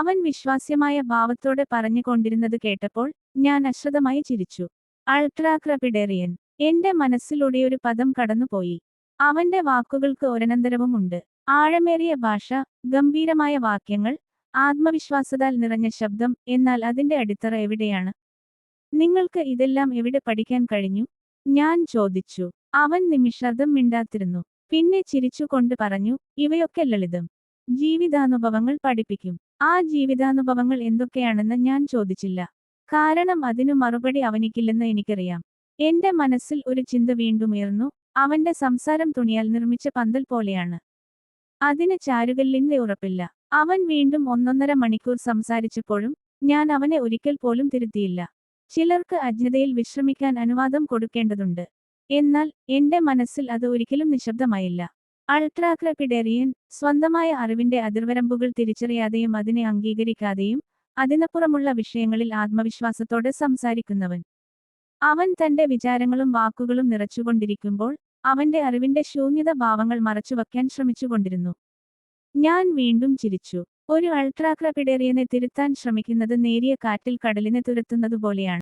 അവൻ വിശ്വാസ്യമായ ഭാവത്തോടെ പറഞ്ഞുകൊണ്ടിരുന്നത് കേട്ടപ്പോൾ ഞാൻ അശ്രദ്ധമായി ചിരിച്ചു. അൾട്രാക്രപിഡേറിയൻ. എന്റെ മനസ്സിലൂടെയൊരു പദം കടന്നുപോയി. അവന്റെ വാക്കുകൾക്ക് ഒരനന്തരവുമുണ്ട്. ആഴമേറിയ ഭാഷ, ഗംഭീരമായ വാക്യങ്ങൾ, ആത്മവിശ്വാസത്താൽ നിറഞ്ഞ ശബ്ദം. എന്നാൽ അതിന്റെ അടിത്തറ എവിടെയാണ്? നിങ്ങൾക്ക് ഇതെല്ലാം എവിടെ പഠിക്കാൻ കഴിഞ്ഞു? ഞാൻ ചോദിച്ചു. അവൻ നിമിഷാർദ്ധം മിണ്ടാതിരുന്നു. പിന്നെ ചിരിച്ചുകൊണ്ട് പറഞ്ഞു, ഇവയൊക്കെ ലളിതം ജീവിതാനുഭവങ്ങൾ പഠിപ്പിക്കും. ആ ജീവിതാനുഭവങ്ങൾ എന്തൊക്കെയാണെന്ന് ഞാൻ ചോദിച്ചില്ല. കാരണം അതിനു മറുപടി അവനിക്കില്ലെന്ന് എനിക്കറിയാം. എന്റെ മനസ്സിൽ ഒരു ചിന്ത വീണ്ടും ഉയർന്നു. അവന്റെ സംസാരം തുണിയാൽ നിർമ്മിച്ച പന്തൽ പോലെയാണ്. അതിന് ചാരുകല്ലിന്റെ ഉറപ്പില്ല. അവൻ വീണ്ടും 1.5 മണിക്കൂർ സംസാരിച്ചപ്പോഴും ഞാൻ അവനെ ഒരിക്കൽ പോലും തിരുത്തിയില്ല. ചിലർക്ക് അജ്ഞതയിൽ വിശ്രമിക്കാൻ അനുവാദം കൊടുക്കേണ്ടതുണ്ട്. എന്നാൽ എന്റെ മനസ്സിൽ അത് ഒരിക്കലും നിശബ്ദമായില്ല. അൾട്രാക്രപിഡേറിയൻ, സ്വന്തമായ അറിവിന്റെ അതിർവരമ്പുകൾ തിരിച്ചറിയാതെയും അതിനെ അംഗീകരിക്കാതെയും അതിനപ്പുറമുള്ള വിഷയങ്ങളിൽ ആത്മവിശ്വാസത്തോടെ സംസാരിക്കുന്നവൻ. അവൻ തന്റെ വിചാരങ്ങളും വാക്കുകളും നിറച്ചുകൊണ്ടിരിക്കുമ്പോൾ അവന്റെ അറിവിന്റെ ശൂന്യത ഭാവങ്ങൾ മറച്ചുവയ്ക്കാൻ ശ്രമിച്ചുകൊണ്ടിരുന്നു. ഞാൻ വീണ്ടും ചിരിച്ചു. ഒരു അൾട്രാക്രപിഡേറിയനെ തിരുത്താൻ ശ്രമിക്കുന്നത് നേരിയ കാറ്റിൽ കടലിനെ തുരത്തുന്നതുപോലെയാണ്.